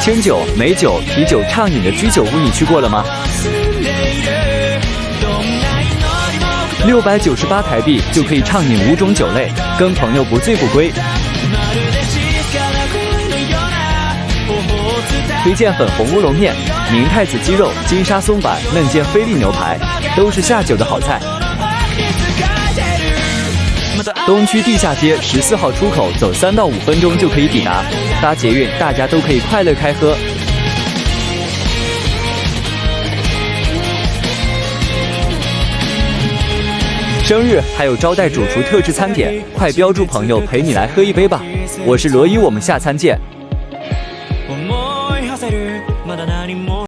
清酒、美酒、啤酒畅饮的居酒屋你去过了吗？698台币就可以畅饮5种酒类，跟朋友不醉不归。推荐粉红乌龙面、明太子鸡肉、金沙松板、嫩煎菲力牛排，都是下酒的好菜。东区地下街14号出口，走3到5分钟就可以抵达。搭捷运，大家都可以快乐开喝。生日还有招待主厨特制餐点，快标注朋友陪你来喝一杯吧！我是罗伊，我们下餐见。